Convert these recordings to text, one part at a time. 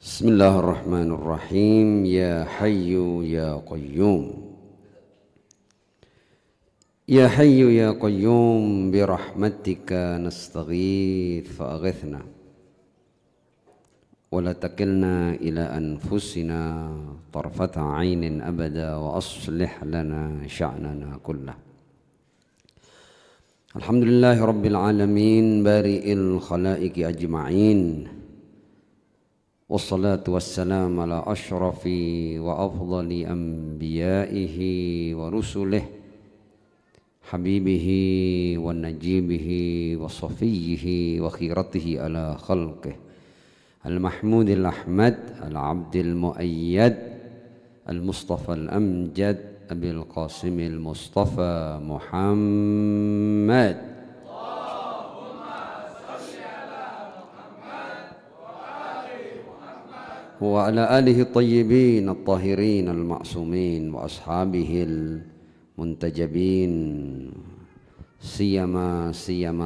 Bismillahirrahmanirrahim. Ya Hayyu ya Qayyum. Ya Hayyu ya Qayyum bi rahmatika nastaghith fa'aghithna wa la takilna ila anfusina tarfata 'ainin abada wa aslih lana sya'nana kullah. Alhamdulillahi rabbil alamin bari'il khalaiqi ajma'in. Wassalatu wassalamu ala ashrafi wa afdali anbiya'ihi wa rusulih habibihi wa najibihi wa safiyyihi wa khiratihi ala khalqih al-mahmudil ahmad al-abdil mu'ayyad al-mustafa al-amjad abil qasimil mustafa Muhammad wa ala alihi tayyibin at-tahirin al-ma'sumin wa ashabihi al-muntajabin siyama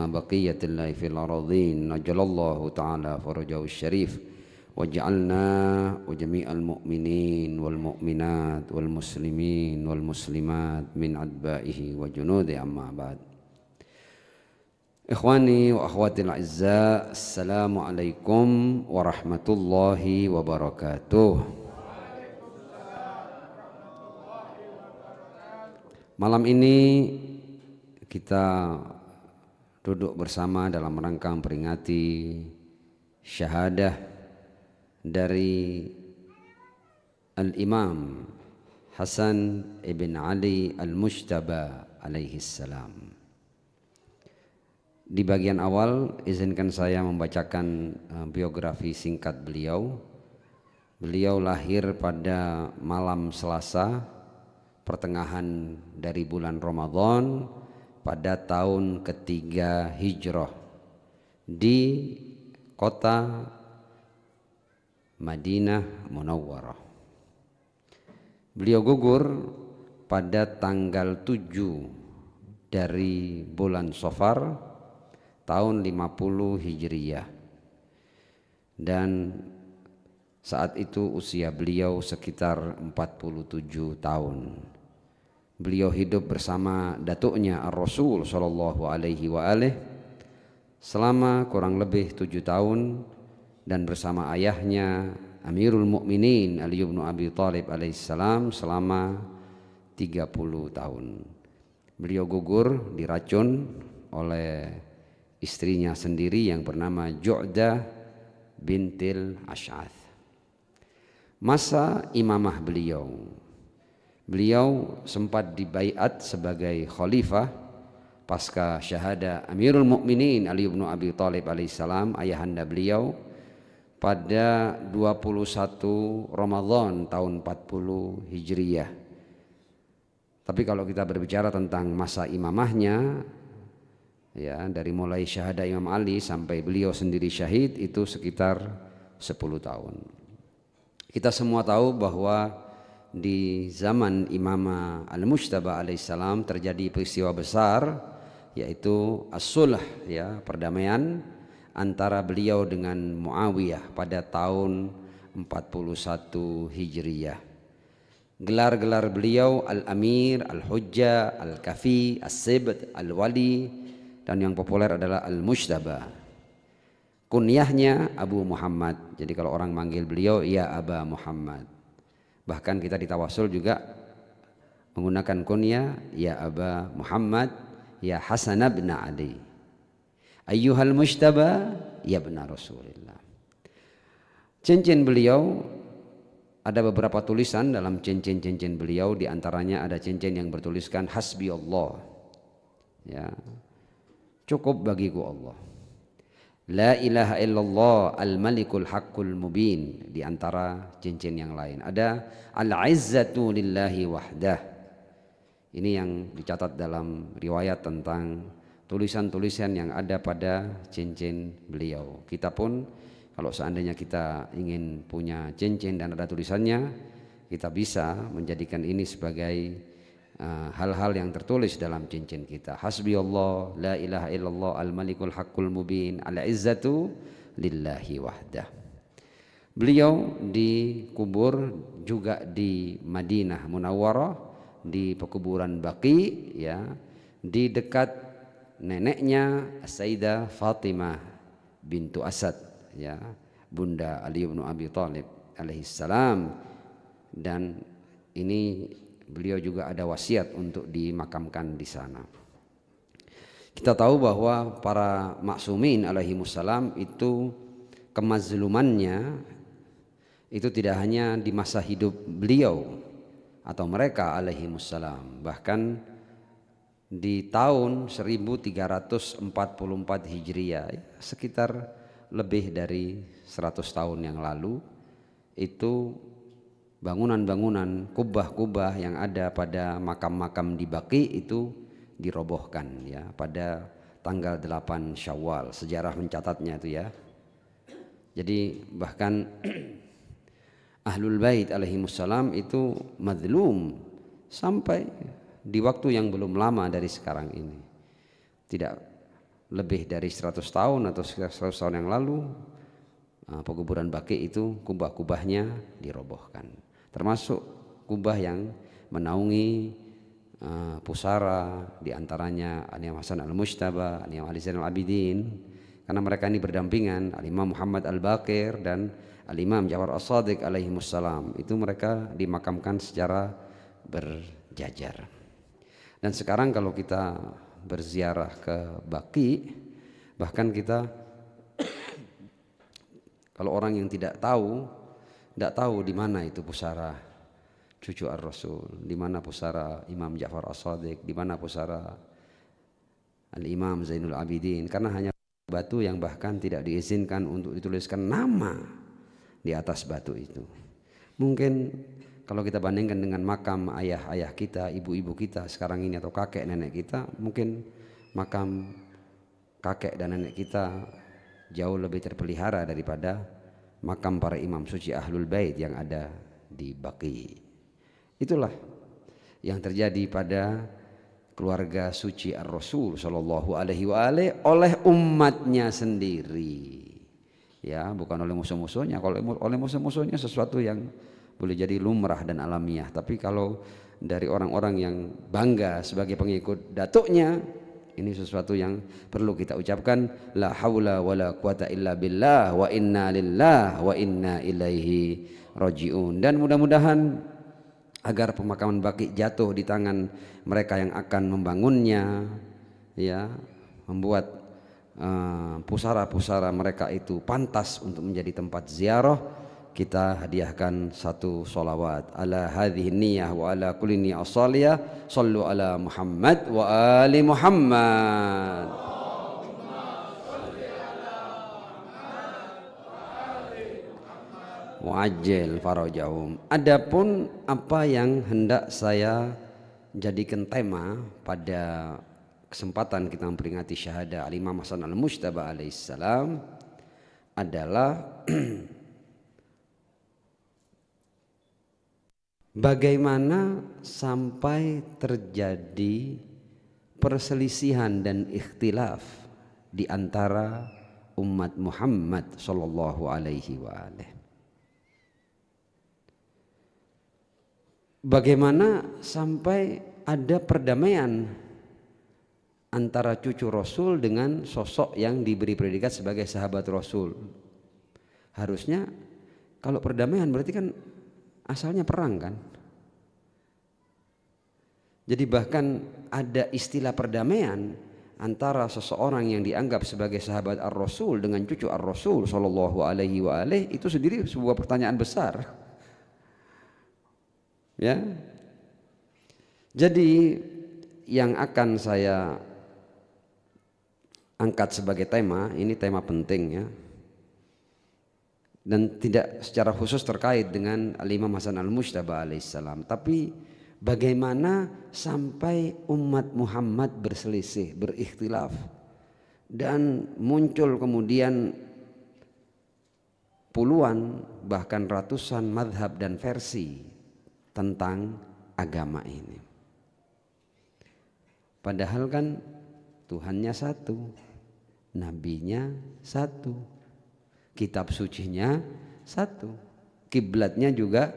baqiyatillahi fil aradhin najalallahu ta'ala farajahu syarif waj'alna wa jami'al mu'minin wal mu'minat wal muslimin wal muslimat min adba'ihi wa junudi amma ba'd. Ikhwani wa akhwatil a'izza, assalamualaikum warahmatullahi wabarakatuh. Malam ini kita duduk bersama dalam rangka memperingati syahadah dari Al-Imam Hasan ibn Ali Al-Mujtaba alaihi salam. Di bagian awal izinkan saya membacakan biografi singkat beliau. Beliau lahir pada malam Selasa pertengahan dari bulan Ramadan pada tahun ketiga Hijrah di kota Madinah Munawwarah. Beliau gugur pada tanggal 7 dari bulan Safar tahun 50 Hijriyah, dan saat itu usia beliau sekitar 47 tahun. Beliau hidup bersama datuknya Ar-Rasul sallallahu alaihi wa alihi selama kurang lebih 7 tahun, dan bersama ayahnya Amirul Mukminin Ali bin Abi Thalib alaihissalam selama 30 tahun. Beliau gugur diracun oleh istrinya sendiri yang bernama Ju'dah bintil Ash'ath. Masa imamah beliau sempat dibaiat sebagai khalifah pasca syahada Amirul Mukminin Ali bin Abi Thalib alaihissalam, ayahanda beliau, pada 21 Ramadan tahun 40 Hijriyah. Tapi kalau kita berbicara tentang masa imamahnya, ya, dari mulai syahadah Imam Ali sampai beliau sendiri syahid itu sekitar 10 tahun. Kita semua tahu bahwa di zaman Imam Al-Mujtaba alaihissalam terjadi peristiwa besar, yaitu as-sulh, ya, perdamaian antara beliau dengan Muawiyah pada tahun 41 Hijriyah. Gelar-gelar beliau Al-Amir, Al-Hujjah, Al-Kafi, As-Sibt, Al-Wali, dan yang populer adalah Al-Mujtaba. Kunyahnya Abu Muhammad. Jadi kalau orang manggil beliau, ya Aba Muhammad. Bahkan kita di tawasul juga menggunakan kunyah, ya Aba Muhammad, ya Hasan bin Ali. Ayyuhal Mujtaba, ya benar Rasulullah. Cincin beliau, ada beberapa tulisan dalam cincin-cincin beliau. Di antaranya ada cincin yang bertuliskan Hasbi Allah, ya, cukup bagiku Allah. La ilaha illallah al-malikul haqqul mubin. Di antara cincin yang lain ada al-izzatu lillahi wahdah. Ini yang dicatat dalam riwayat tentang tulisan-tulisan yang ada pada cincin beliau. Kita pun kalau seandainya kita ingin punya cincin dan ada tulisannya, kita bisa menjadikan ini sebagai hal-hal yang tertulis dalam cincin kita. Hasbi Allah, la ilaha illallah, al-malikul haqqul mubin, al-izzatu lillahi wahdah. Beliau dikubur juga di Madinah Munawwarah, di pekuburan Baqi, ya, di dekat neneknya Sayyidah Fatimah bintu Asad, ya, Bunda Ali bin Abi Thalib alaihissalam. Dan ini beliau juga ada wasiat untuk dimakamkan di sana. Kita tahu bahwa para maksumin alaihimussalam itu kemazlumannya itu tidak hanya di masa hidup beliau atau mereka alaihimussalam, bahkan di tahun 1344 Hijriah, sekitar lebih dari 100 tahun yang lalu, itu bangunan-bangunan kubah-kubah yang ada pada makam-makam di Baqi itu dirobohkan, ya, pada tanggal 8 Syawal. Sejarah mencatatnya itu, ya. Jadi bahkan Ahlul Bait alaihimussalam itu madlum sampai di waktu yang belum lama dari sekarang ini. Tidak lebih dari 100 tahun atau 100 tahun yang lalu, pekuburan Baqi itu kubah-kubahnya dirobohkan. Termasuk kubah yang menaungi pusara, diantaranya Al-Imam Hasan Al-Mujtaba, Al-Imam Ali Zainal Abidin, karena mereka ini berdampingan, Al-Imam Muhammad Al-Baqir dan Al-Imam Ja'far As-Shadiq alaihimussalam. Itu mereka dimakamkan secara berjajar. Dan sekarang kalau kita berziarah ke Baqi, bahkan kita kalau orang yang tidak tahu di mana itu pusara cucu Ar-Rasul, di mana pusara Imam Ja'far As-Shadiq, di mana pusara Al-Imam Zainul Abidin, karena hanya batu yang bahkan tidak diizinkan untuk dituliskan nama di atas batu itu. Mungkin kalau kita bandingkan dengan makam ayah-ayah kita, ibu-ibu kita sekarang ini, atau kakek nenek kita, mungkin makam kakek dan nenek kita jauh lebih terpelihara daripada makam para imam suci Ahlul Bait yang ada di Baqi. Itulah yang terjadi pada keluarga suci Ar-Rasul sallallahu alaihi wa alihi oleh umatnya sendiri, ya, bukan oleh musuh-musuhnya. Kalau oleh musuh-musuhnya sesuatu yang boleh jadi lumrah dan alamiah, tapi kalau dari orang-orang yang bangga sebagai pengikut datuknya, ini sesuatu yang perlu kita ucapkan, la haula wala quwata illa billah wa inna lillahi wa inna ilaihi rajiun. Dan mudah-mudahan agar pemakaman Baqi jatuh di tangan mereka yang akan membangunnya, ya, membuat pusara-pusara mereka itu pantas untuk menjadi tempat ziarah. Kita hadiahkan satu sholawat ala hadhihi niyah wa ala kulli niyah as-saliyah. Sallu ala Muhammad wa ali Muhammad. Mu'ajjil farajahum. Adapun apa yang hendak saya jadikan tema pada kesempatan kita memperingati syahadah Al-Imam Hasan Al-Mujtaba alaihissalam adalah bagaimana sampai terjadi perselisihan dan ikhtilaf di antara umat Muhammad sallallahu alaihi wasallam. Bagaimana sampai ada perdamaian antara cucu Rasul dengan sosok yang diberi predikat sebagai sahabat Rasul. Harusnya kalau perdamaian berarti kan asalnya perang, kan? Jadi bahkan ada istilah perdamaian antara seseorang yang dianggap sebagai sahabat Ar-Rasul dengan cucu Ar-Rasul sallallahu alaihi wa alihi, itu sendiri sebuah pertanyaan besar. Ya. Jadi yang akan saya angkat sebagai tema, ini tema penting, ya, dan tidak secara khusus terkait dengan Al-Imam Hasan Al-Mujtaba alaihissalam, tapi bagaimana sampai umat Muhammad berselisih, berikhtilaf, dan muncul kemudian puluhan bahkan ratusan madhab dan versi tentang agama ini. Padahal kan Tuhannya satu, nabinya satu, kitab sucinya satu, kiblatnya juga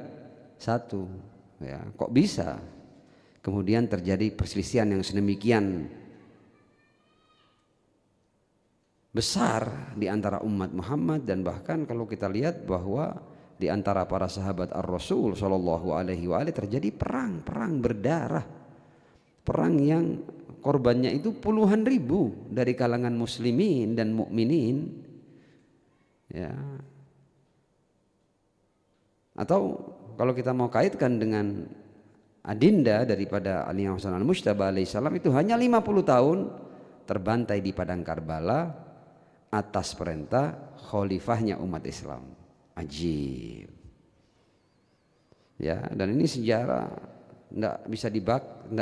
satu. Ya, kok bisa kemudian terjadi perselisihan yang sedemikian besar di antara umat Muhammad? Dan bahkan kalau kita lihat bahwa di antara para sahabat Ar-Rasul Shallallahu Alaihi Wasallam terjadi perang berdarah, perang yang korbannya itu puluhan ribu dari kalangan muslimin dan mukminin, ya. Atau kalau kita mau kaitkan dengan adinda daripada Ali Hasan al-Mujtaba alaihissalam, itu hanya 50 tahun terbantai di padang Karbala atas perintah khalifahnya umat Islam. Ajib. Ya, dan ini sejarah tidak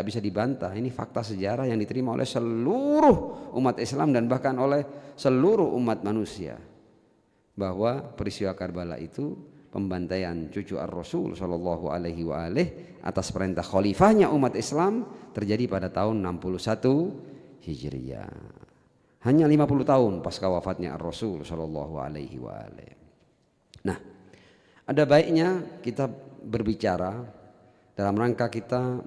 bisa dibantah. Ini fakta sejarah yang diterima oleh seluruh umat Islam dan bahkan oleh seluruh umat manusia, bahwa peristiwa Karbala itu pembantaian cucu Ar-Rasul Shallallahu Alaihi Wasallam atas perintah khalifahnya umat Islam terjadi pada tahun 61 Hijriah. Hanya 50 tahun pasca wafatnya Ar-Rasul Shallallahu Alaihi Wasallam. Nah, ada baiknya kita berbicara dalam rangka kita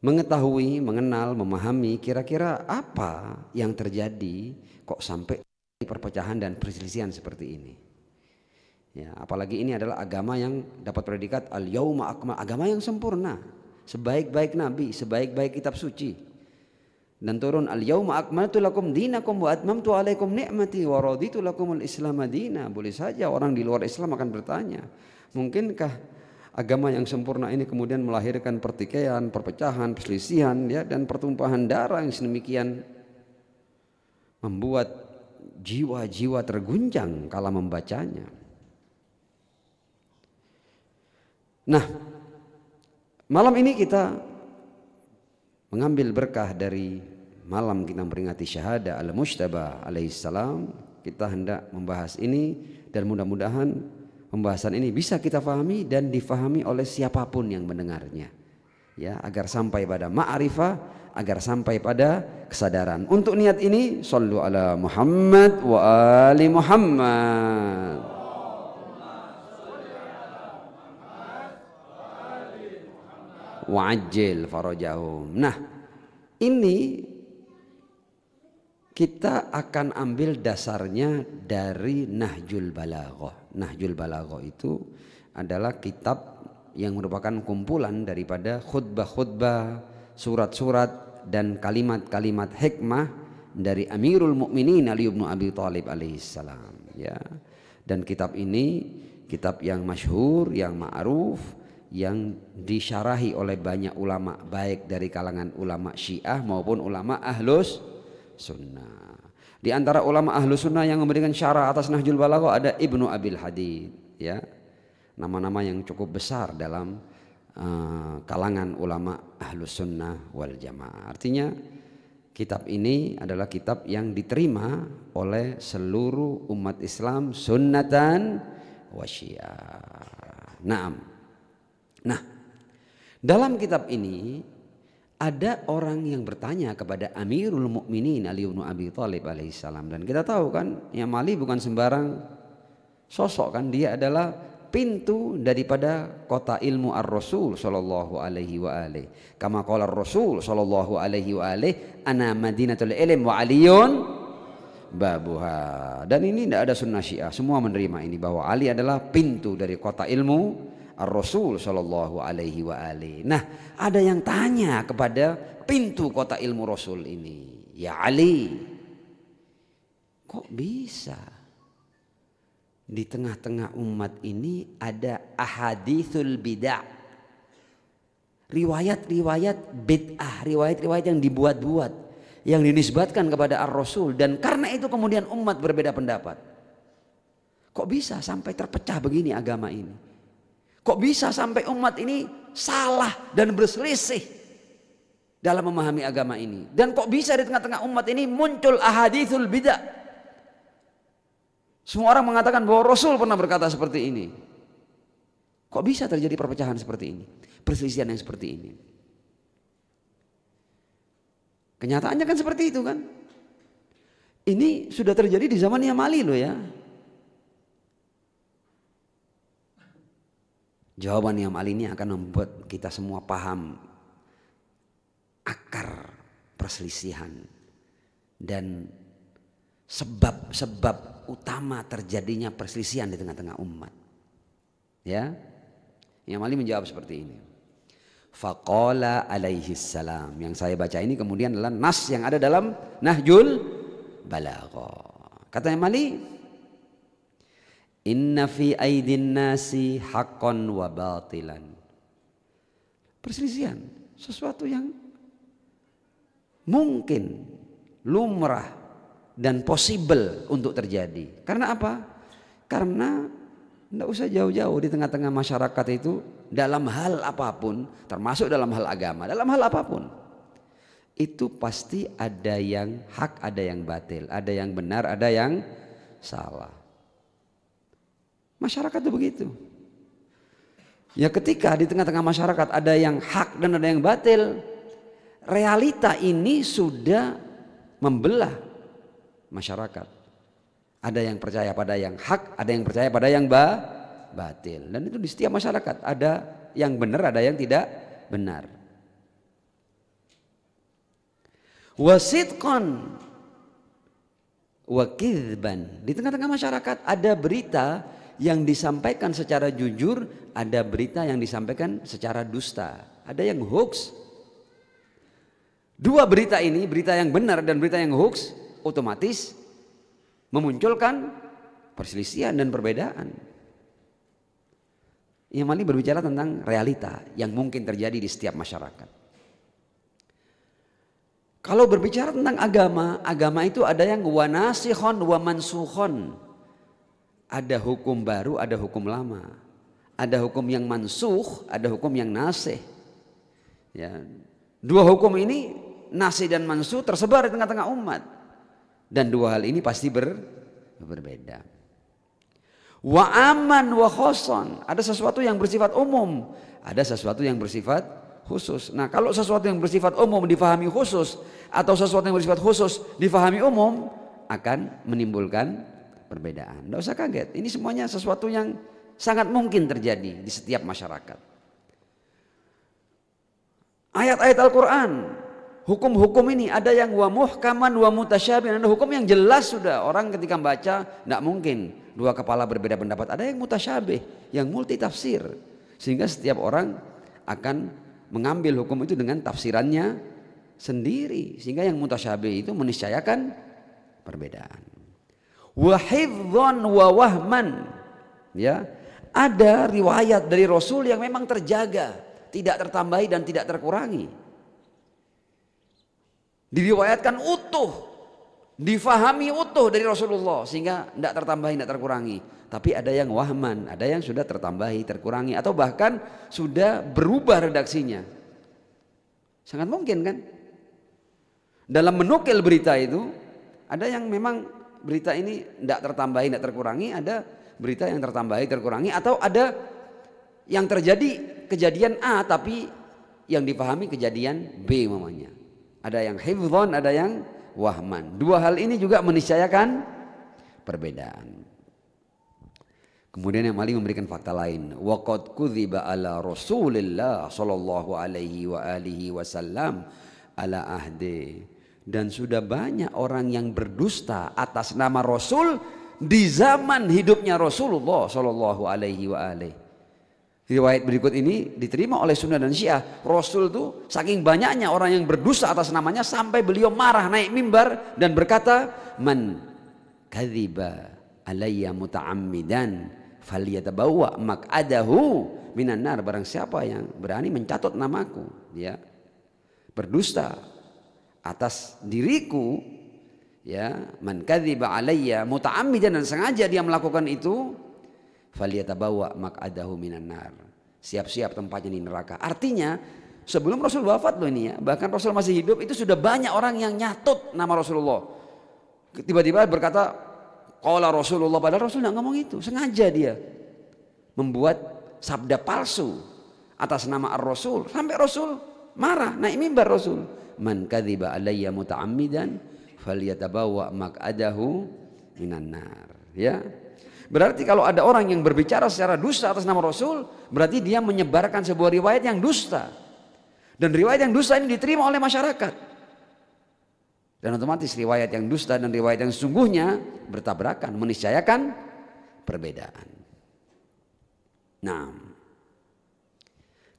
mengetahui, mengenal, memahami kira-kira apa yang terjadi kok sampai perpecahan dan perselisihan seperti ini. Ya, apalagi ini adalah agama yang dapat predikat al-yauma akmal, agama yang sempurna, sebaik-baik nabi, sebaik-baik kitab suci. Dan turun al-yauma akmaltu lakum dinakum wa atmamtu alaikum ni'mati wa raditu lakumul islam madina. Boleh saja orang di luar Islam akan bertanya, mungkinkah agama yang sempurna ini kemudian melahirkan pertikaian, perpecahan, perselisihan, ya, dan pertumpahan darah yang sedemikian membuat jiwa-jiwa terguncang kala membacanya. Nah, malam ini kita mengambil berkah dari malam kita memperingati syahada al-Mujtaba alaihissalam. Kita hendak membahas ini dan mudah-mudahan pembahasan ini bisa kita pahami dan difahami oleh siapapun yang mendengarnya, ya, agar sampai pada ma'rifah, agar sampai pada kesadaran. Untuk niat ini, shallu ala Muhammad wa ali Muhammad. Wa'ajil farajahum. Nah, ini kita akan ambil dasarnya dari Nahjul Balaghah. Nahjul Balaghah itu adalah kitab yang merupakan kumpulan daripada khutbah-khutbah, surat-surat dan kalimat-kalimat hikmah dari Amirul Mukminin Ali bin Abi Thalib alaihissalam, ya. Dan kitab ini kitab yang masyhur, yang ma'ruf, yang disyarahi oleh banyak ulama, baik dari kalangan ulama Syiah maupun ulama Ahlus Sunnah. Di antara ulama Ahlus Sunnah yang memberikan syarah atas Nahjul Balaghah ada Ibnu Abil Hadid, ya. Nama-nama yang cukup besar dalam kalangan ulama Ahlus Sunnah wal Jamaah. Artinya kitab ini adalah kitab yang diterima oleh seluruh umat Islam sunnatan wa syiah. Nah, dalam kitab ini ada orang yang bertanya kepada Amirul Mukminin Ali bin Abi Thalib alaihissalam, dan kita tahu kan, Imam Ali bukan sembarang sosok kan, dia adalah pintu daripada kota ilmu Ar-Rasul sallallahu alaihi wa alihi. Kama qala Ar-Rasul sallallahu alaihi wa alihi, ana madinatul ilm wa aliyun babuha. Dan ini tidak ada sunnah Syiah, semua menerima ini bahwa Ali adalah pintu dari kota ilmu Ar-Rasul sallallahu alaihi wa alihi. Nah, ada yang tanya kepada pintu kota ilmu Rasul ini, ya Ali, kok bisa di tengah-tengah umat ini ada ahaditsul bid'ah, riwayat-riwayat bid'ah, riwayat-riwayat yang dibuat-buat, yang dinisbatkan kepada Ar-Rasul, dan karena itu kemudian umat berbeda pendapat. Kok bisa sampai terpecah begini agama ini? Kok bisa sampai umat ini salah dan berselisih dalam memahami agama ini? Dan kok bisa di tengah-tengah umat ini muncul ahaditsul bid'ah? Semua orang mengatakan bahwa Rasul pernah berkata seperti ini. Kok bisa terjadi perpecahan seperti ini? Perselisihan yang seperti ini? Kenyataannya kan seperti itu kan. Ini sudah terjadi di zaman Imam Ali loh ya. Jawaban Imam Ali ini akan membuat kita semua paham akar perselisihan dan sebab-sebab utama terjadinya perselisihan di tengah-tengah umat. Ya, Imam Ali menjawab seperti ini. Faqala alaihi salam. Yang saya baca ini kemudian adalah nas yang ada dalam Nahjul Balaghah. Kata Imam Ali, inna fi aidin nasi haqqan wa batilan. Perselisihan sesuatu yang mungkin, lumrah dan possible untuk terjadi. Karena apa? Karena tidak usah jauh-jauh, di tengah-tengah masyarakat itu dalam hal apapun, termasuk dalam hal agama, dalam hal apapun, itu pasti ada yang hak, ada yang batil, ada yang benar, ada yang salah. Masyarakat itu begitu. Ya, ketika di tengah-tengah masyarakat ada yang hak dan ada yang batil, realita ini sudah membelah masyarakat. Ada yang percaya pada yang hak, ada yang percaya pada yang batil. Dan itu di setiap masyarakat ada yang benar, ada yang tidak benar. Wasidqan wa kizban. Di tengah-tengah masyarakat ada berita yang disampaikan secara jujur, ada berita yang disampaikan secara dusta, ada yang hoax. Dua berita ini, berita yang benar dan berita yang hoax, otomatis memunculkan perselisihan dan perbedaan. Imam Ali berbicara tentang realita yang mungkin terjadi di setiap masyarakat. Kalau berbicara tentang agama, agama itu ada yang wa nasikhon wa mansukhon. Ada hukum baru, ada hukum lama. Ada hukum yang mansukh, ada hukum yang nasih. Ya. Dua hukum ini, nasih dan mansukh, tersebar di tengah-tengah umat. Dan dua hal ini pasti berbeda. Wa aman wa khoson. Ada sesuatu yang bersifat umum, ada sesuatu yang bersifat khusus. Nah, kalau sesuatu yang bersifat umum difahami khusus, atau sesuatu yang bersifat khusus difahami umum, akan menimbulkan perbedaan. Tidak usah kaget. Ini semuanya sesuatu yang sangat mungkin terjadi di setiap masyarakat. Ayat-ayat Al-Quran, hukum-hukum ini ada yang wa muhkaman wa mutasyabihan, ada hukum yang jelas sudah. Orang ketika membaca tidak mungkin dua kepala berbeda pendapat. Ada yang mutasyabih, yang multi tafsir, sehingga setiap orang akan mengambil hukum itu dengan tafsirannya sendiri, sehingga yang mutasyabih itu meniscayakan perbedaan. Wa hifdzan wa wahman. Ya, ada riwayat dari Rasul yang memang terjaga, tidak tertambahi dan tidak terkurangi. Diriwayatkan utuh, difahami utuh dari Rasulullah sehingga tidak tertambahi, tidak terkurangi. Tapi ada yang wahman, ada yang sudah tertambahi, terkurangi, atau bahkan sudah berubah redaksinya. Sangat mungkin kan? Dalam menukil berita itu ada yang memang berita ini tidak tertambahi, tidak terkurangi, ada berita yang tertambahi, terkurangi, atau ada yang terjadi kejadian A tapi yang dipahami kejadian B mamanya. Ada yang hifdzan, ada yang wahman. Dua hal ini juga meniscayakan perbedaan. Kemudian yang Ali memberikan fakta lain. Waqad kudziba ala Rasulillah sallallahu alaihi wa alihi wasallam ala ahdi. Dan sudah banyak orang yang berdusta atas nama Rasul di zaman hidupnya Rasulullah sallallahu alaihi wa alihi. Riwayat berikut ini diterima oleh Sunnah dan Syiah. Rasul itu saking banyaknya orang yang berdusta atas namanya sampai beliau marah naik mimbar dan berkata, "Man kadziba alayya muta'ammidan falyatabawwa maq'adahu minan nar." Barang siapa yang berani mencatat namaku, ya, berdusta atas diriku, ya, man kadziba alayya muta'ammidan, dan sengaja dia melakukan itu, falyatabawwa maq'adahu minan nar. Siap-siap tempatnya di neraka. Artinya sebelum Rasul wafat loh ini ya, bahkan Rasul masih hidup itu sudah banyak orang yang nyatut nama Rasulullah. Tiba-tiba berkata qala Rasulullah, padahal Rasul tidak ngomong itu. Sengaja dia membuat sabda palsu atas nama Ar-Rasul sampai Rasul marah naik mimbar Rasul. Man kadziba alayya muta'ammidan falyatabawwa maq'adahu minan nar. ya. Berarti kalau ada orang yang berbicara secara dusta atas nama Rasul, berarti dia menyebarkan sebuah riwayat yang dusta. Dan riwayat yang dusta ini diterima oleh masyarakat. Dan otomatis riwayat yang dusta dan riwayat yang sesungguhnya bertabrakan, meniscayakan perbedaan. Nah,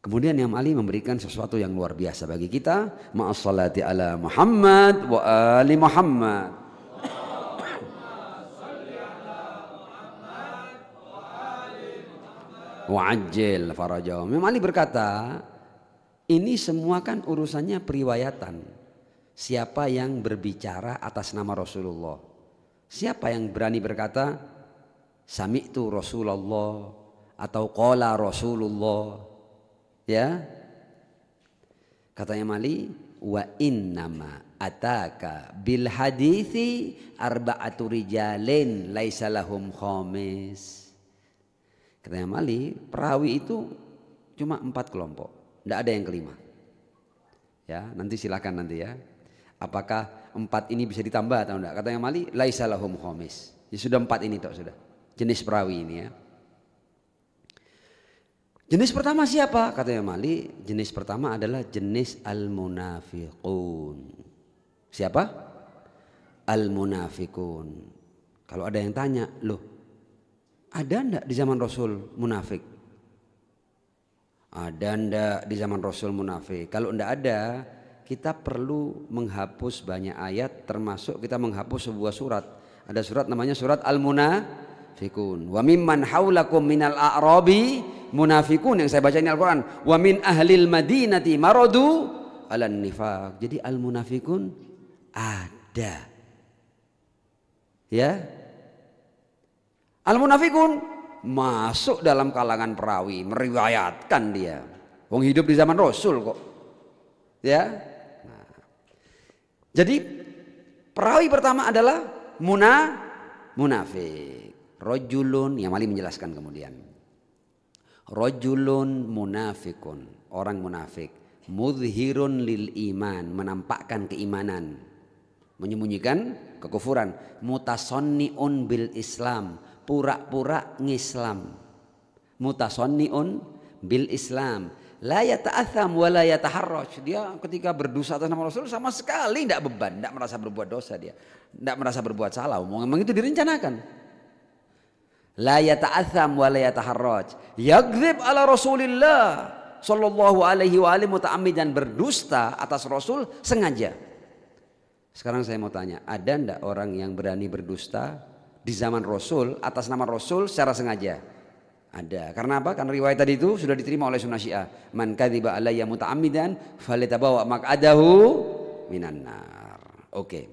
kemudian Imam Ali memberikan sesuatu yang luar biasa bagi kita. Ma'as salati ala Muhammad wa ali Muhammad. Wa'ajil farajahum. Imam Ali berkata, ini semua kan urusannya periwayatan. Siapa yang berbicara atas nama Rasulullah? Siapa yang berani berkata sami'tu Rasulullah atau qala Rasulullah? Ya. Katanya Mali, wa innama ataka bil hadithi arba'atu rijalin laisa lahum khamis. Katanya Mali, perawi itu cuma 4 kelompok, tidak ada yang kelima. Ya, nanti silakan nanti ya. Apakah 4 ini bisa ditambah atau enggak? Katanya Mali, laisa lahum khamis. Ya sudah 4 ini toh sudah. Jenis perawi ini ya. Jenis pertama siapa? Katanya Mali, jenis pertama adalah jenis al-munafiqun. Siapa? Al-munafiqun. Kalau ada yang tanya, loh, ada enggak di zaman Rasul munafik? Ada enggak di zaman Rasul munafik? Kalau enggak ada, kita perlu menghapus banyak ayat, termasuk kita menghapus sebuah surat. Ada surat namanya surat Al-Munafikun. Wa mimman haulakum minal a'rabi munafikun, yang saya baca ini Al-Quran. Wa min ahlil madinati maradu alan nifaq. Jadi al-munafikun ada. Ya. Al-munafikun masuk dalam kalangan perawi, meriwayatkan dia. Wong hidup di zaman Rasul kok. Ya. Jadi perawi pertama adalah munafik. Rajulun, yang Mali menjelaskan kemudian. Rajulun munafikun, orang munafik. Mudhirun lil iman, menampakkan keimanan, menyembunyikan kekufuran. Mutasonniun bil Islam, pura-pura ngislam. Mutasonniun bil Islam. La yata'atham wa la yataharraj. Dia ketika berdosa atas nama Rasul sama sekali tidak beban, tidak merasa berbuat dosa dia. Tidak merasa berbuat salah, memang itu direncanakan. La yata'atham wa la yataharraj. Yaghdhib ala Rasulillah sallallahu alaihi wa alihi muta'ammidan, berdusta atas Rasul sengaja. Sekarang saya mau tanya, ada enggak orang yang berani berdusta di zaman Rasul atas nama Rasul secara sengaja? Ada. Karena apa? Karena riwayat tadi itu sudah diterima oleh Sunnah Syiah. Man kadziba alayya muta'ammidan falitabawa maq'adahu minan nar. Oke.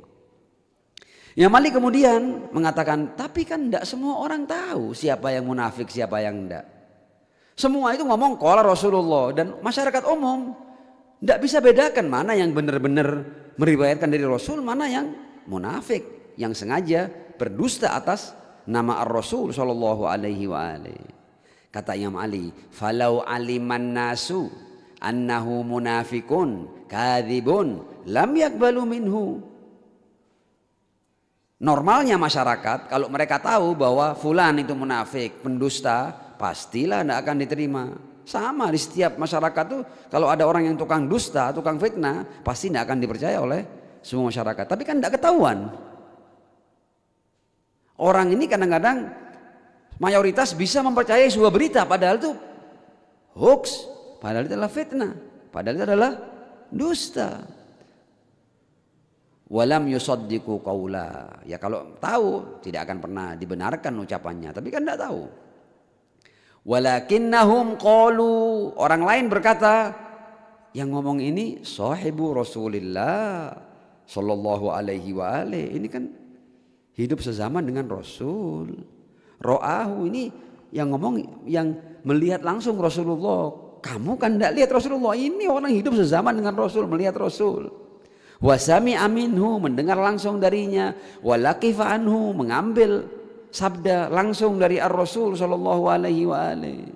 Yang Malik kemudian mengatakan, tapi kan tidak semua orang tahu siapa yang munafik, siapa yang tidak. Semua itu ngomong qala Rasulullah, dan masyarakat umum tidak bisa bedakan mana yang benar-benar meriwayatkan dari Rasul, mana yang munafik, yang sengaja berdusta atas nama Ar-Rasul sallallahu alaihi wa alihi. Kata Imam Ali, falau aliman nasu annahu munafikun kadzibun lam yakbalu minhu. Normalnya masyarakat kalau mereka tahu bahwa fulan itu munafik, pendusta, pastilah tidak akan diterima. Sama di setiap masyarakat tuh, kalau ada orang yang tukang dusta, tukang fitnah, pasti tidak akan dipercaya oleh semua masyarakat. Tapi kan tidak ketahuan. Orang ini kadang-kadang mayoritas bisa mempercayai sebuah berita padahal itu hoax, padahal itu adalah fitnah, padahal itu adalah dusta. Walam yusaddiqu qaula. Ya kalau tahu tidak akan pernah dibenarkan ucapannya, tapi kan tidak tahu. Walakinnahum qalu, orang lain berkata, yang ngomong ini sahibu Rasulillah sallallahu alaihi wa alihi. Ini kan hidup sezaman dengan Rasul. Ro'ahu, ini yang ngomong, yang melihat langsung Rasulullah. Kamu kan tidak lihat Rasulullah, ini orang hidup sezaman dengan Rasul, melihat Rasul. Wasami aminhu, mendengar langsung darinya. Walakifa anhu, mengambil sabda langsung dari Ar-Rasul sallallahu alaihi wa alihi.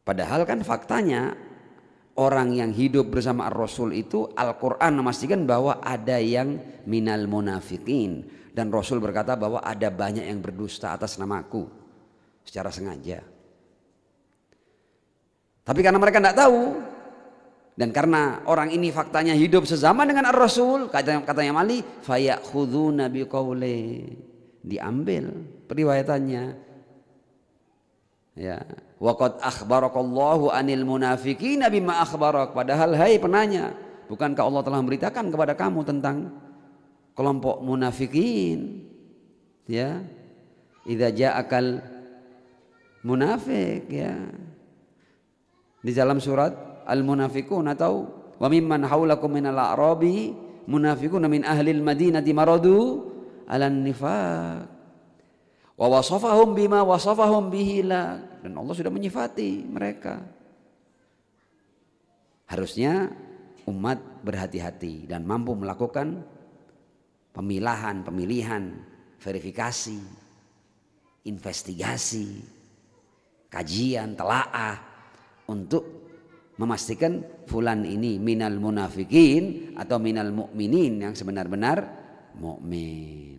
Padahal kan faktanya orang yang hidup bersama Ar-Rasul itu Al-Quran memastikan bahwa ada yang minal munafikin, dan Rasul berkata bahwa ada banyak yang berdusta atas namaku secara sengaja. Tapi karena mereka tidak tahu, dan karena orang ini faktanya hidup sezaman dengan Ar-Rasul, katanya Mali, fayakhuduna biqauli, diambil periwayatannya. Ya, waqad akhbarakallahu anil munafiqina bima akhbarak. Padahal hai penanya, bukankah Allah telah memberitakan kepada kamu tentang kelompok munafikin? Ya, idza ja'akal munafik, ya, di dalam surat Al-Munafiqun, atau wa mimman haulakum minal a'rabi munafiquna min ahlil madinati maradu 'alan nifaq wa wasafahum bima wasafahum bihi la, dan Allah sudah menyifati mereka. Harusnya umat berhati-hati dan mampu melakukan pemilihan, verifikasi, investigasi, kajian, telaah untuk memastikan fulan ini minal munafikin atau minal mu'minin, yang sebenar-benar mukmin.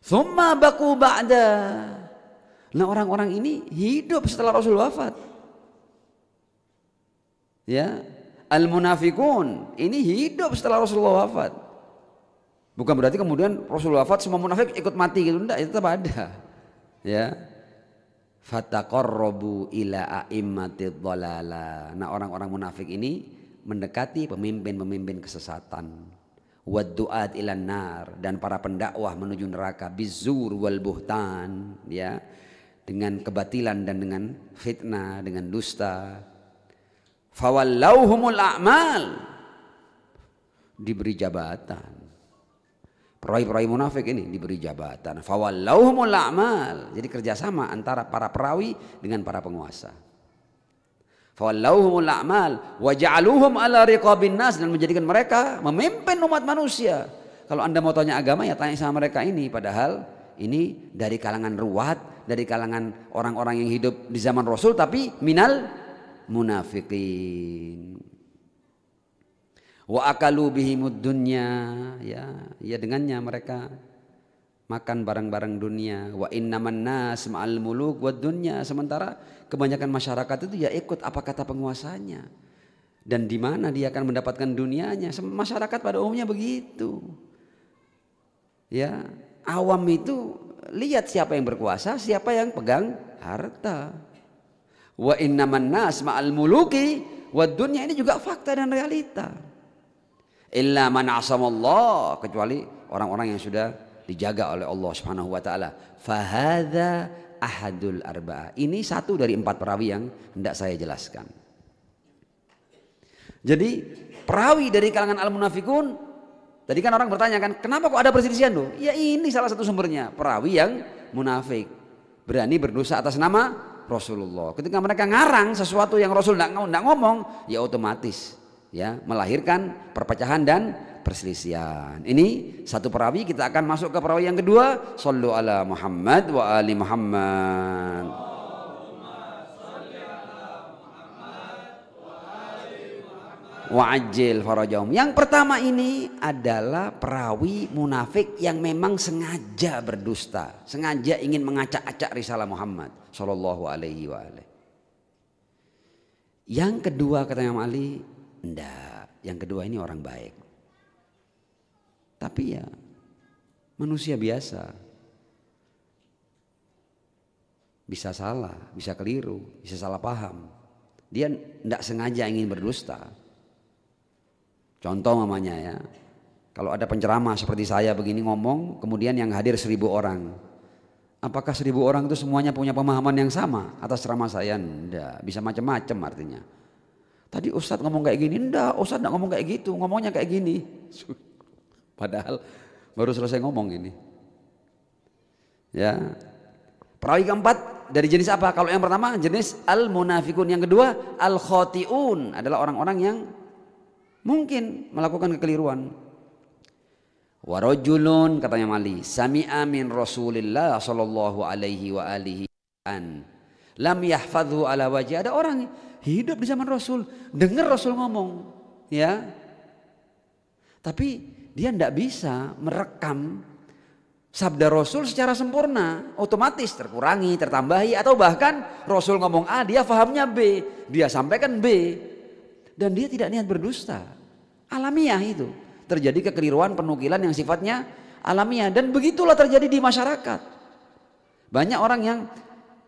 Tsumma baku ba'da. Nah, orang-orang ini hidup setelah Rasul wafat. Ya, al-munafikun ini hidup setelah Rasulullah wafat. Bukan berarti kemudian Rasul wafat semua munafik ikut mati gitu, enggak, itu tetap ada. Ya. Fataqarrabu ila a'immatid dhalala. Nah, orang-orang munafik ini mendekati pemimpin-pemimpin kesesatan. Waddu'at ilan nar, dan para pendakwah menuju neraka, bizur wal buhtan, ya, dengan kebatilan dan dengan fitnah, dengan dusta. Fawallauhumul a'mal, diberi jabatan. Perawi-perawi munafik ini diberi jabatan. Fawallauhumul a'mal, jadi kerjasama antara para perawi dengan para penguasa. Fawallauhumul a'mal waja'aluhum ala riqabin nas, dan menjadikan mereka memimpin umat manusia. Kalau Anda mau tanya agama, ya tanya sama mereka ini, padahal ini dari kalangan ruwat, dari kalangan orang-orang yang hidup di zaman Rasul, tapi minal munafiqin. Wa akalu bihimud dunya, ya dengannya mereka makan barang-barang dunia. Wa innaman nas ma'al muluk wad dunya, sementara kebanyakan masyarakat itu ya ikut apa kata penguasanya, dan di mana dia akan mendapatkan dunianya. Masyarakat pada umumnya begitu. Ya, awam itu lihat siapa yang berkuasa, siapa yang pegang harta. Wa innaman nas ma'al muluki wad dunya, ini juga fakta dan realita. Illa man asamallah, kecuali orang-orang yang sudah dijaga oleh Allah Subhanahu wa taala. Fahadza ahadul arba'ah. Ini satu dari 4 perawi yang hendak saya jelaskan. Jadi perawi dari kalangan al-munafikun, tadi kan orang bertanya kan, kenapa kok ada perselisihan tuh? Ya ini salah satu sumbernya, perawi yang munafik, berani berdosa atas nama Rasulullah. Ketika mereka ngarang sesuatu yang Rasul enggak ngomong, ya otomatis ya melahirkan perpecahan dan perselisihan. Ini satu perawi. Kita akan masuk ke perawi yang kedua. Shallu ala Muhammad wa ali Muhammad. Wa ajil farajahum. Yang pertama ini adalah perawi munafik yang memang sengaja berdusta, sengaja ingin mengacak-acak risalah Muhammad sallallahu alaihi wa alihi. Yang kedua kata Imam Ali, enggak, yang kedua ini orang baik. Tapi ya manusia biasa, bisa salah, bisa keliru, bisa salah paham. Dia tidak sengaja ingin berdusta. Contoh mamanya ya, kalau ada penceramah seperti saya begini ngomong, kemudian yang hadir 1000 orang. Apakah 1000 orang itu semuanya punya pemahaman yang sama atas ceramah saya? Tidak, bisa macam-macam artinya. Tadi Ustadz ngomong kayak gini, enggak, Ustadz enggak ngomong kayak gitu, ngomongnya kayak gini. Padahal baru selesai ngomong ini. Ya. Perawi keempat dari jenis apa? Kalau yang pertama jenis al-munafikun, yang kedua al-khati'un, adalah orang-orang yang mungkin melakukan kekeliruan. Warajulun, katanya Mali, sami'a min Rasulillah sallallahu alaihi wa alihi an lam yahfadhu ala wajhi. Ada orang hidup di zaman Rasul, dengar Rasul ngomong, ya. Tapi dia tidak bisa merekam sabda Rasul secara sempurna, otomatis terkurangi, tertambahi, atau bahkan Rasul ngomong A, dia fahamnya B, dia sampaikan B, dan dia tidak niat berdusta. Alamiah itu, terjadi kekeliruan penukilan yang sifatnya alamiah, dan begitulah terjadi di masyarakat. Banyak orang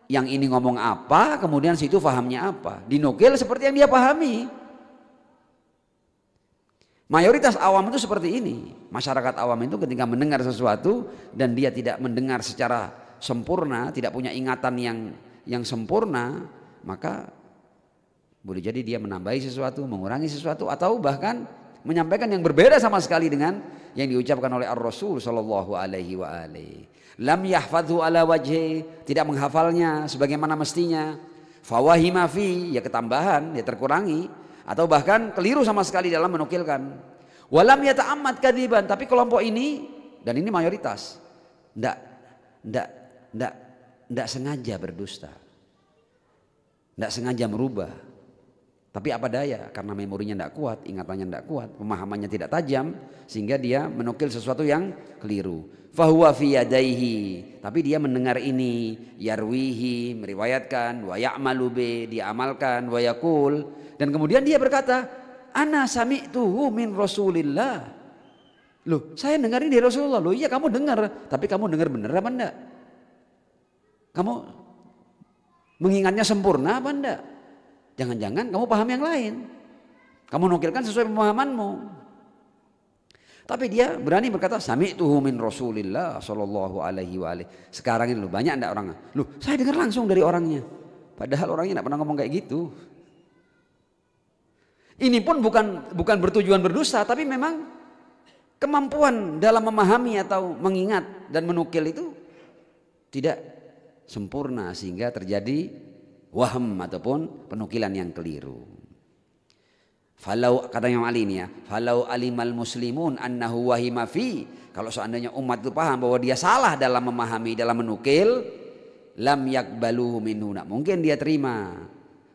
yang ini ngomong apa, kemudian situ fahamnya apa, dinukil seperti yang dia pahami. Mayoritas awam itu seperti ini. Masyarakat awam itu ketika mendengar sesuatu dan dia tidak mendengar secara sempurna, tidak punya ingatan yang sempurna, maka boleh jadi dia menambahi sesuatu, mengurangi sesuatu, atau bahkan menyampaikan yang berbeda sama sekali dengan yang diucapkan oleh Ar-Rasul sallallahu alaihi wa alihi. Lam yahfadhu ala wajhi, tidak menghafalnya sebagaimana mestinya. Fawahima fi, ya ketambahan, ya terkurangi, atau bahkan keliru sama sekali dalam menukilkan. Walam yata'ammad kadziban, tapi kelompok ini, dan ini mayoritas, tidak sengaja berdusta, tidak sengaja merubah, tapi apa daya, karena memorinya tidak kuat, ingatannya tidak kuat, pemahamannya tidak tajam, sehingga dia menukil sesuatu yang keliru. Fahuwa fi yadaihi, tapi dia mendengar ini, yarwihi, meriwayatkan, wa ya'malu bi, dia amalkan, wa yaqul, dan kemudian dia berkata, ana sami'tuhu min Rasulillah. Loh, saya dengar ini dari Rasulullah. Loh iya, kamu dengar, tapi kamu dengar benar apa enggak? Kamu mengingatnya sempurna apa enggak? Jangan-jangan kamu paham yang lain, kamu nukilkan sesuai pemahamanmu. Tapi dia berani berkata sami'tuhu min Rasulillah sallallahu alaihi wa alihi. Sekarang ini loh, banyak enggak orang, loh saya dengar langsung dari orangnya, padahal orangnya enggak pernah ngomong kayak gitu. Ini pun bukan bertujuan berdusta, tapi memang kemampuan dalam memahami atau mengingat dan menukil itu tidak sempurna, sehingga terjadi waham ataupun penukilan yang keliru. Falau, kata Imam Ali ini ya, falau alimal muslimun annahu wahima fi, kalau seandainya umat itu paham bahwa dia salah dalam memahami, dalam menukil, lam yakbaluhu minhu, mungkin dia terima.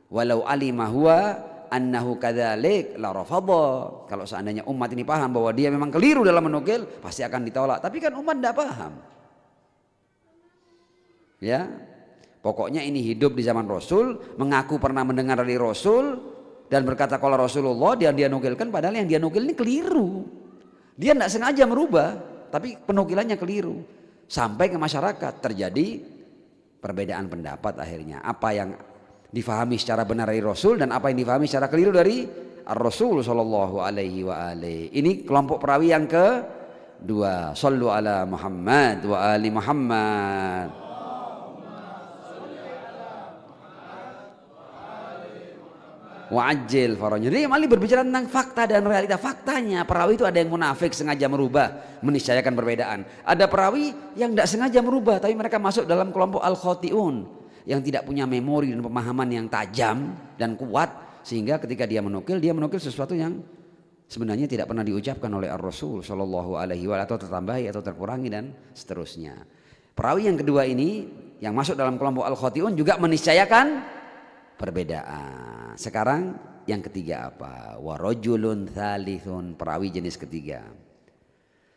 Walau alima huwa annahu kadzalik la rafadha, kalau seandainya umat ini paham bahwa dia memang keliru dalam menukil, pasti akan ditolak. Tapi kan umat tidak paham, ya. Pokoknya ini hidup di zaman Rasul, mengaku pernah mendengar dari Rasul, dan berkata kalau Rasulullah, dia nukilkan, padahal yang dia nukil ini keliru. Dia tidak sengaja merubah, tapi penukilannya keliru. Sampai ke masyarakat terjadi perbedaan pendapat akhirnya. Apa yang difahami secara benar dari Rasul dan apa yang difahami secara keliru dari Ar-Rasul sallallahu alaihi wa alihi. Ini kelompok perawi yang kedua. Shallu ala Muhammad wa ali Muhammad. Wa'ajil farajul. Jadi Mali berbicara tentang fakta dan realita. Faktanya perawi itu ada yang munafik, sengaja merubah, meniscayakan perbedaan. Ada perawi yang tidak sengaja merubah, tapi mereka masuk dalam kelompok al-khotiun, yang tidak punya memori dan pemahaman yang tajam dan kuat, sehingga ketika dia menukil sesuatu yang sebenarnya tidak pernah diucapkan oleh Ar-Rasul sallallahu alaihi wa atau tertambahi atau terkurangi dan seterusnya. Perawi yang kedua ini yang masuk dalam kelompok al-khotiun juga meniscayakan perbedaan. Sekarang yang ketiga apa? Warajulun tsalithun, perawi jenis ketiga.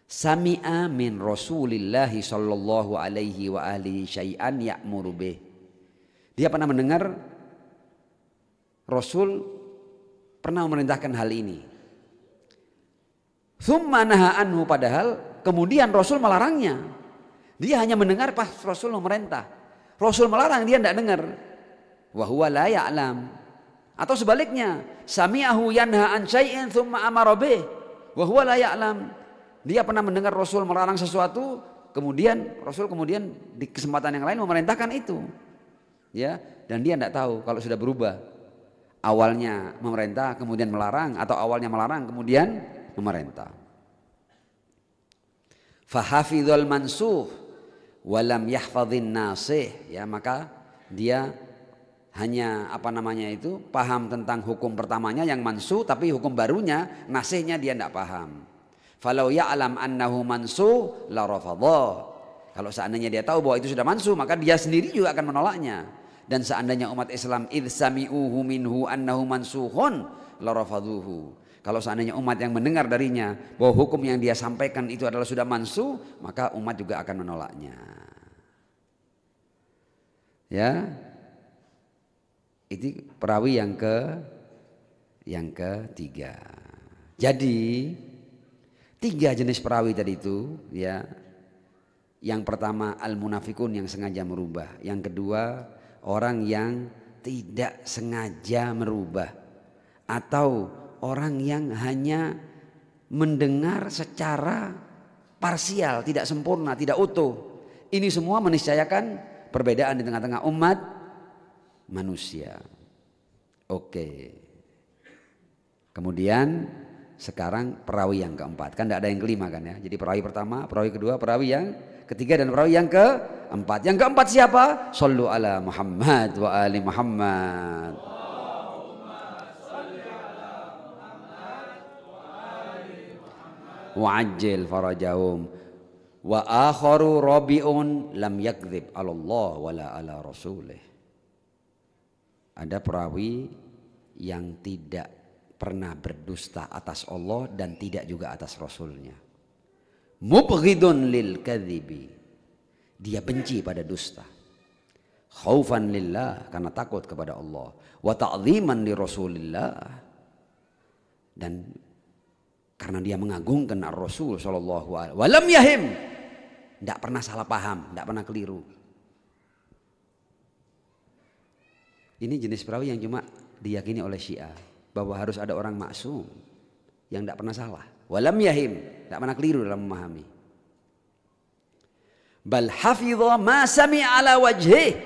Sami'a min Rasulillah sallallahu alaihi wa alihi syai'an ya'muru bih. Dia pernah mendengar Rasul pernah memerintahkan hal ini. Tsumma naha anhu, padahal kemudian Rasul melarangnya. Dia hanya mendengar pas Rasul memerintah. Rasul melarang, dia tidak dengar. Wa huwa la ya'lam. Atau sebaliknya, sami'ahu yanha an syai'in tsumma amara bih wa huwa la ya'lam. Dia pernah mendengar Rasul melarang sesuatu, kemudian Rasul di kesempatan yang lain memerintahkan itu. Ya, dan dia tidak tahu kalau sudah berubah. Awalnya memerintah kemudian melarang, atau awalnya melarang kemudian memerintah. Fahafidhul mansuh walam yahfadhin nasih, ya, maka dia hanya paham tentang hukum pertamanya yang mansuh, tapi hukum barunya, nasihnya dia tidak paham. Falau ya'lam annahu mansuh la rafadha. Kalau seandainya dia tahu bahwa itu sudah mansuh, maka dia sendiri juga akan menolaknya. Dan seandainya umat Islam idh sami'uhu minhu annahu mansukhun larafadhuhu. Kalau seandainya umat yang mendengar darinya bahwa hukum yang dia sampaikan itu adalah sudah mansuh, maka umat juga akan menolaknya. Ya. Itu perawi yang ketiga. Jadi 3 jenis perawi tadi itu, ya. Yang pertama al-munafikun yang sengaja merubah. Yang kedua orang yang tidak sengaja merubah. Atau orang yang hanya mendengar secara parsial, tidak sempurna, tidak utuh. Ini semua meniscayakan perbedaan di tengah-tengah umat manusia. Oke. Kemudian sekarang perawi yang keempat. Kan tidak ada yang kelima kan ya. Jadi perawi pertama, perawi kedua, perawi yang ketiga, dan perawi yang keempat. Yang keempat siapa? Shallu ala Muhammad wa ali Muhammad. Wa'ajjil farajahum wa akharu rabi'un lam yakdzib 'ala Allah wala 'ala rasulih. Ada perawi yang tidak pernah berdusta atas Allah dan tidak juga atas Rasulnya. Mubghidun lil kadhibi, dia benci pada dusta. Khaufan lillah, karena takut kepada Allah. Wa ta'dhiman li Rasulillah, dan karena dia mengagungkan Rasul sallallahu alaihi wasallam. Walam yahim, tidak pernah salah paham, tidak pernah keliru. Ini jenis perawi yang cuma diyakini oleh Syiah, bahwa harus ada orang maksum yang tidak pernah salah. Walam yahim, tidak pernah keliru dalam memahami. Bal hafidha ma sami'a ala wajhih,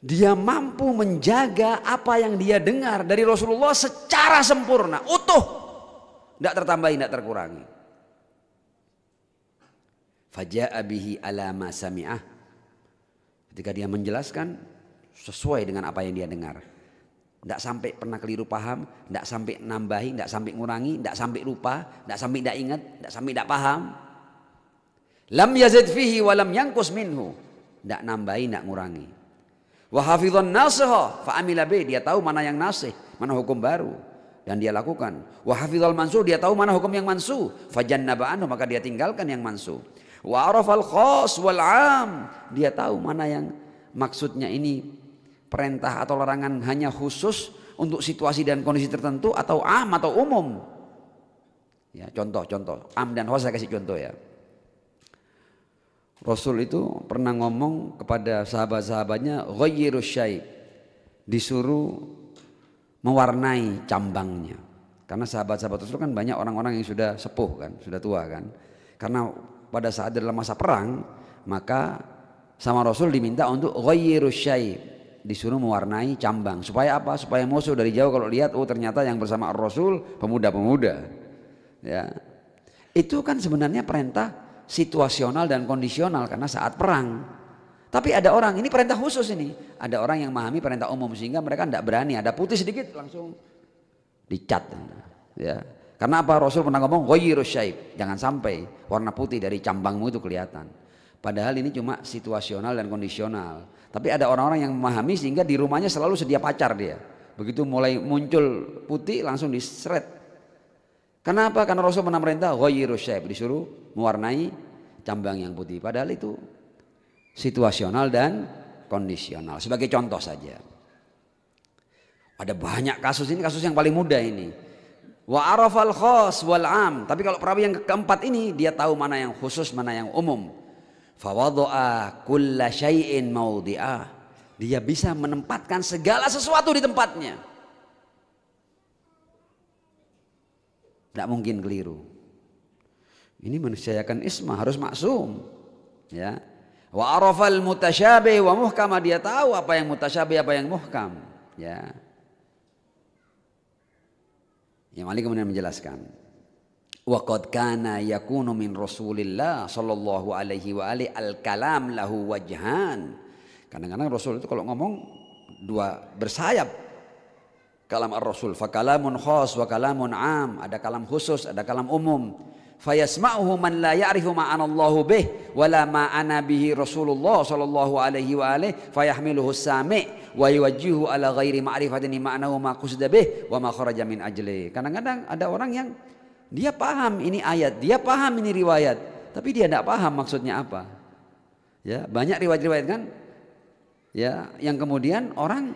dia mampu menjaga apa yang dia dengar dari Rasulullah secara sempurna, utuh, tidak tertambahi, tidak terkurangi. Faja'a bihi ala ma sami'ah, ketika dia menjelaskan sesuai dengan apa yang dia dengar. Tidak sampai pernah keliru paham, tidak sampai nambahi, tidak sampai ngurangi, tidak sampai lupa, tidak sampai tidak ingat, tidak sampai tidak paham. Lam yazid fihi wa lam yanqus minhu, tidak nambahi, tidak ngurangi. Wa hafidhan nasiha fa amila bi, dia tahu mana yang nasih, mana hukum baru, dan dia lakukan. Wa hafidhal mansuh, dia tahu mana hukum yang mansuh, fa jannaba anhu, maka dia tinggalkan yang mansuh. Wa arafal khas wal am, dia tahu mana yang maksudnya ini perintah atau larangan hanya khusus untuk situasi dan kondisi tertentu, atau am atau umum. Ya, contoh am dan khas, saya kasih contoh ya. Rasul itu pernah ngomong kepada sahabat-sahabatnya, ghayyirus syai', disuruh mewarnai cambangnya. Karena sahabat-sahabat Rasul kan banyak orang-orang yang sudah sepuh kan, sudah tua kan. Karena pada saat dalam masa perang, maka sama Rasul diminta untuk ghayyirus syai', disuruh mewarnai cambang. Supaya apa? Supaya musuh dari jauh kalau lihat, oh ternyata yang bersama Rasul pemuda-pemuda. Ya. Itu kan sebenarnya perintah situasional dan kondisional karena saat perang. Tapi ada orang, ini perintah khusus ini. Ada orang yang memahami perintah umum sehingga mereka tidak berani, ada putih sedikit langsung dicat. Ya. Karena apa? Rasul pernah ngomong ghayyirus syai', jangan sampai warna putih dari cambangmu itu kelihatan. Padahal ini cuma situasional dan kondisional. Tapi ada orang-orang yang memahami sehingga di rumahnya selalu sedia pacar dia. Begitu mulai muncul putih langsung diseret. Kenapa? Karena Rasul pernah merintah ghayyirus syai', disuruh mewarnai cambang yang putih. Padahal itu situasional dan kondisional. Sebagai contoh saja. Ada banyak kasus, ini kasus yang paling mudah ini. Wa arafal khas wal am. Tapi kalau perawi yang keempat ini, dia tahu mana yang khusus, mana yang umum. Fawadha'a kulla syai'in maudhi'ah, dia bisa menempatkan segala sesuatu di tempatnya, tidak mungkin keliru. Ini meniscayakan ismah, harus maksum ya. Wa arafal mutasyabih wa muhkama, dia tahu apa yang mutasyabih, apa yang muhkam ya. Yang Ali kemudian menjelaskan, wa qad kana yakunu min Rasulillah sallallahu alaihi wa alihi al-kalam lahu wajhan. Kadang-kadang Rasul itu kalau ngomong dua bersayap. Kalam ar-Rasul fa kalamun khas wa kalamun am, ada kalam khusus, ada kalam umum. fayasma'uhu man la ya'rifu ma'anallahu bih wala ma'ana bihi Rasulullah sallallahu alaihi wa alihi fayahmiluhu sami' wa yuwajjihu ala ghairi ma'rifatin ma'nahu ma qusida bih wa ma kharaja min ajli. Kadang-kadang ada orang yang dia paham ini ayat, dia paham ini riwayat, tapi dia tidak paham maksudnya apa. Ya, banyak riwayat-riwayat kan ya yang kemudian orang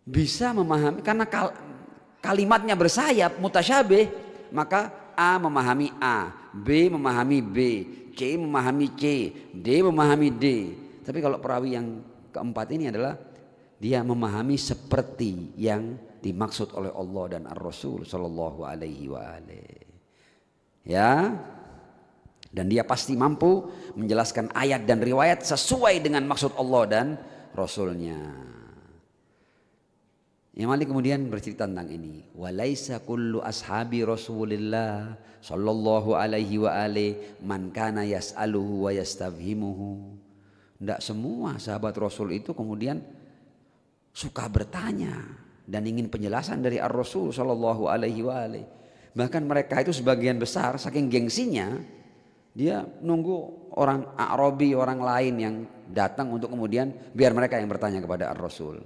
bisa memahami karena kalimatnya bersayap mutasyabih, maka A memahami A, B memahami B, C memahami C, D memahami D. Tapi kalau perawi yang keempat ini adalah dia memahami seperti yang dimaksud oleh Allah dan Ar-Rasul sallallahu alaihi wa alihi. Ya. Dan dia pasti mampu menjelaskan ayat dan riwayat sesuai dengan maksud Allah dan Rasulnya. Imam Malik kemudian bercerita tentang ini. Walaisa kullu ashabi Rasulillah sallallahu alaihi wa alihi man kana yas'aluhu wa yastafhimuhu. Tidak semua sahabat Rasul itu kemudian suka bertanya dan ingin penjelasan dari Ar-Rasul sallallahu alaihi wa alihi. Bahkan mereka itu sebagian besar saking gengsinya dia nunggu orang Arabi, orang lain yang datang untuk kemudian biar mereka yang bertanya kepada Ar-Rasul.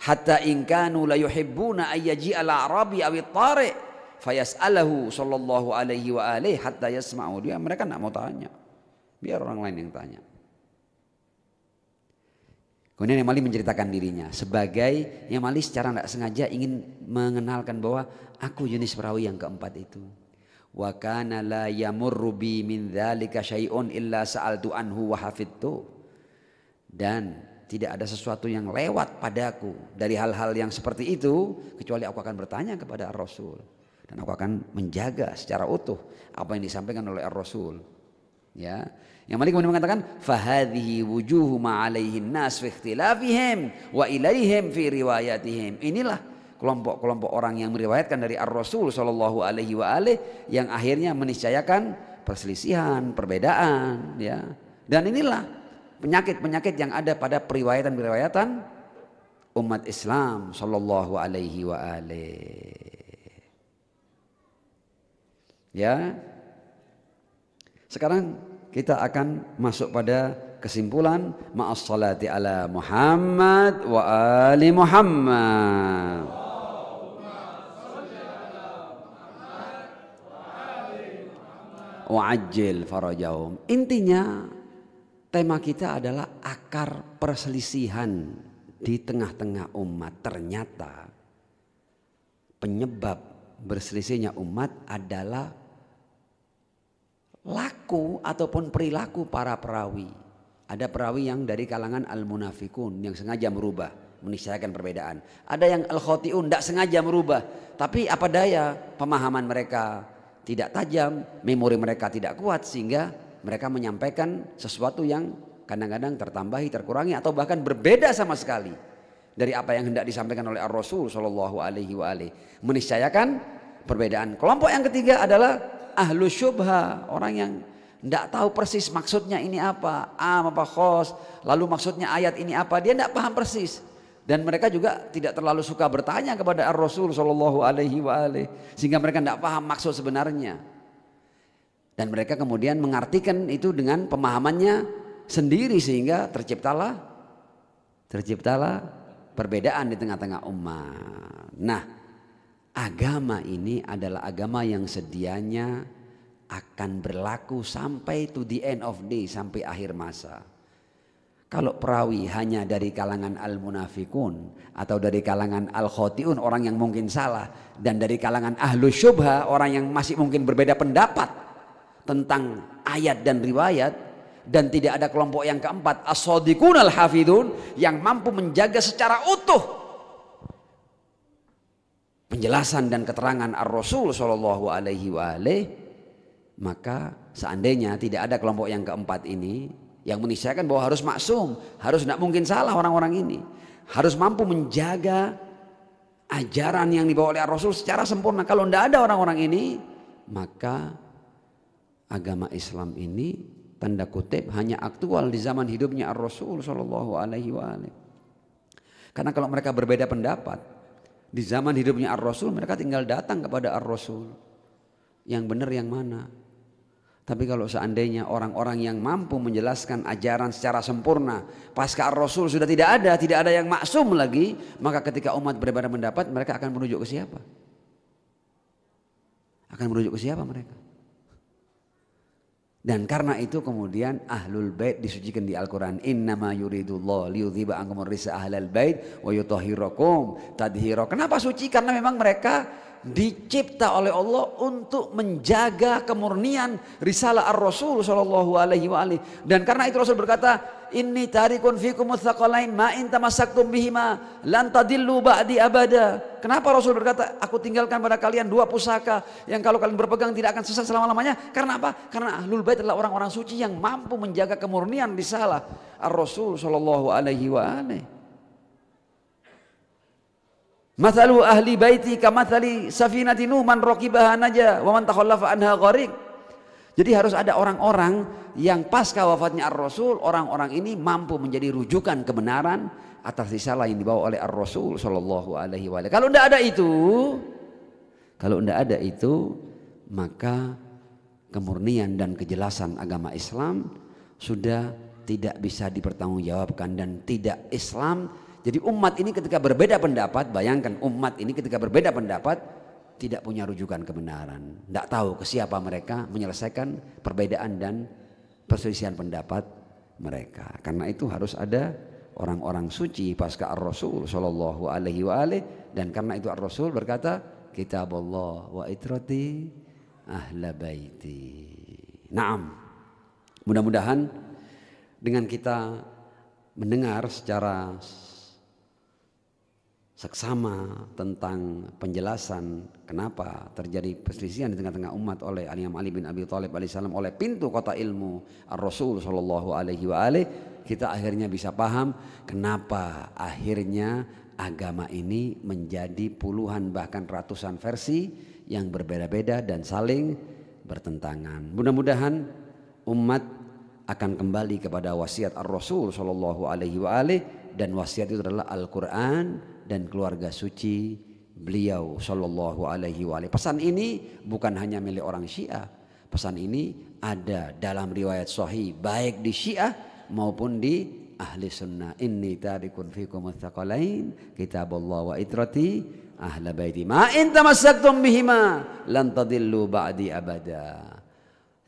Hatta in kanu la yuhibbuna ayyaji al-arabi awit tariq fayas'alahu sallallahu alaihi wa alihi hatta yasma'u. Dia mereka enggak mau tanya. Biar orang lain yang tanya. Kemudian Imam Malik menceritakan dirinya sebagai Imam Malik secara tidak sengaja ingin mengenalkan bahwa aku jenis perawi yang keempat itu. Wa kana la yamurru bi min dzalika syai'un illa sa'altu anhu wa hafidtu. Dan tidak ada sesuatu yang lewat padaku dari hal-hal yang seperti itu kecuali aku akan bertanya kepada Ar-Rasul dan aku akan menjaga secara utuh apa yang disampaikan oleh Ar-Rasul. Ya, yang Malik kemudian mengatakan fahadhihi wujuhu ma 'alaihin nas fi ikhtilafihim wa ilaihim fi riwayatihim. Inilah kelompok-kelompok orang yang meriwayatkan dari Ar-Rasul sallallahu alaihi wa alihi yang akhirnya meniscayakan perselisihan, perbedaan, ya. Dan inilah penyakit-penyakit yang ada pada periwayatan-periwayatan umat Islam sallallahu alaihi wa alihi. Ya. Sekarang kita akan masuk pada kesimpulan ma'as salati ala Muhammad wa ali Muhammad. Wa ajil farajahum. Intinya tema kita adalah akar perselisihan di tengah-tengah umat. Ternyata penyebab berselisihnya umat adalah laku ataupun perilaku para perawi. Ada perawi yang dari kalangan al-munafikun yang sengaja merubah, meniscayakan perbedaan. Ada yang al-khotiun tidak sengaja merubah, tapi apa daya pemahaman mereka tidak tajam, memori mereka tidak kuat sehingga mereka menyampaikan sesuatu yang kadang-kadang tertambahi, terkurangi atau bahkan berbeda sama sekali dari apa yang hendak disampaikan oleh Ar-Rasul sallallahu alaihi wa alihi. Meniscayakan perbedaan. Kelompok yang ketiga adalah ahlu syubha, orang yang tidak tahu persis maksudnya ini apa, am apa khos, lalu maksudnya ayat ini apa, dia tidak paham persis. Dan mereka juga tidak terlalu suka bertanya kepada Ar-Rasul sallallahu alaihi wa alihi sehingga mereka tidak paham maksud sebenarnya. Dan mereka kemudian mengartikan itu dengan pemahamannya sendiri sehingga terciptalah perbedaan di tengah-tengah umat. Nah, agama ini adalah agama yang sedianya akan berlaku sampai to the end of day, sampai akhir masa. Kalau perawi hanya dari kalangan al-munafikun atau dari kalangan al-khotiun, orang yang mungkin salah, dan dari kalangan ahlu syubha, orang yang masih mungkin berbeda pendapat tentang ayat dan riwayat, dan tidak ada kelompok yang keempat as-shadiqun al-hafidun yang mampu menjaga secara utuh penjelasan dan keterangan Ar-Rasul sallallahu alaihi wa alihi, maka seandainya tidak ada kelompok yang keempat ini yang meniscayakan bahwa harus maksum, harus tidak mungkin salah orang-orang ini, harus mampu menjaga ajaran yang dibawa oleh Ar-Rasul secara sempurna. Kalau tidak ada orang-orang ini, maka agama Islam ini tanda kutip hanya aktual di zaman hidupnya Ar-Rasul sallallahu alaihi wa alihi. Karena kalau mereka berbeda pendapat di zaman hidupnya Ar-Rasul, mereka tinggal datang kepada Ar-Rasul. Yang benar yang mana? Tapi kalau seandainya orang-orang yang mampu menjelaskan ajaran secara sempurna pasca Rasul sudah tidak ada yang maksum lagi, maka ketika umat berbeda pendapat mereka akan merujuk ke siapa? Akan merujuk ke siapa mereka? Dan karena itu kemudian ahlul bait disucikan di Al-Quran. Innama yuridullah liyudhiba ankumur risa ahlal bait wa yutahhirakum tadhira. Kenapa suci? Karena memang mereka dicipta oleh Allah untuk menjaga kemurnian risalah ar-Rasul sallallahu alaihi wa alihi. Dan karena itu Rasul berkata, inni tarikun fikum tsaqalain ma in tamassaktum bihima lan tadillu ba'di abada. Kenapa Rasul berkata, aku tinggalkan pada kalian dua pusaka yang kalau kalian berpegang tidak akan sesat selama-lamanya? Karena apa? Karena ahlul bait adalah orang-orang suci yang mampu menjaga kemurnian risalah ar-Rasul sallallahu alaihi wa alihi. Mathalu ahli baiti kamathali safinati Nuh man raqibaha naja wa man takhallafa anha gharik. Jadi harus ada orang-orang yang pasca wafatnya Ar-Rasul, orang-orang ini mampu menjadi rujukan kebenaran atas risalah yang dibawa oleh Ar-Rasul sallallahu alaihi wasallam. Kalau tidak ada itu, maka kemurnian dan kejelasan agama Islam sudah tidak bisa dipertanggungjawabkan dan tidak Islam. Jadi umat ini ketika berbeda pendapat, bayangkan umat ini ketika berbeda pendapat tidak punya rujukan kebenaran. Tidak tahu ke siapa mereka menyelesaikan perbedaan dan perselisihan pendapat mereka. Karena itu harus ada orang-orang suci pasca Ar-Rasul sallallahu alaihi wa alihi. Dan karena itu Ar-Rasul berkata, kitabullah wa itrati ahla baiti. Naam. Mudah-mudahan dengan kita mendengar secara seksama tentang penjelasan kenapa terjadi perselisihan di tengah-tengah umat oleh Imam Ali bin Abi Thalib alaihissalam oleh pintu kota ilmu Ar-Rasul sallallahu alaihi wa alihi, kita akhirnya bisa paham kenapa akhirnya agama ini menjadi puluhan bahkan ratusan versi yang berbeda-beda dan saling bertentangan. Mudah-mudahan umat akan kembali kepada wasiat Ar-Rasul sallallahu alaihi wa alihi, dan wasiat itu adalah Al-Quran dan keluarga suci beliau sallallahu alaihi wa alihi. Pesan ini bukan hanya milik orang Syiah. Pesan ini ada dalam riwayat sahih baik di Syiah maupun di ahli sunnah. Inni tarikun fikum tsaqalain kitabullah wa itrati ahla baiti ma in tamassaktum bihima lan tadillu ba'di abada.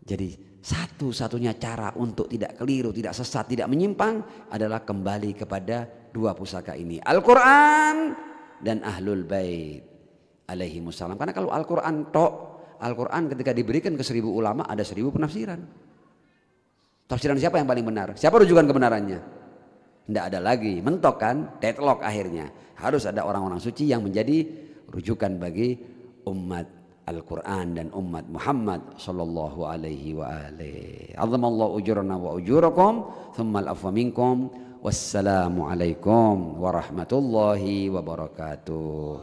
Jadi satu-satunya cara untuk tidak keliru, tidak sesat, tidak menyimpang adalah kembali kepada dua pusaka ini, Al-Quran dan Ahlul Bait alaihi wassalam. Karena kalau Al-Quran Al-Quran ketika diberikan ke 1000 ulama ada 1000 penafsiran. Tafsiran siapa yang paling benar? Siapa rujukan kebenarannya? Tidak ada lagi, mentok kan, deadlock akhirnya. Harus ada orang-orang suci yang menjadi rujukan bagi umat Al-Quran dan umat Muhammad sallallahu alaihi wa alihi. Azamallahu ujurana wa ujurakum, thumma al-afwa minkum. Wassalamu alaikum warahmatullahi wabarakatuh.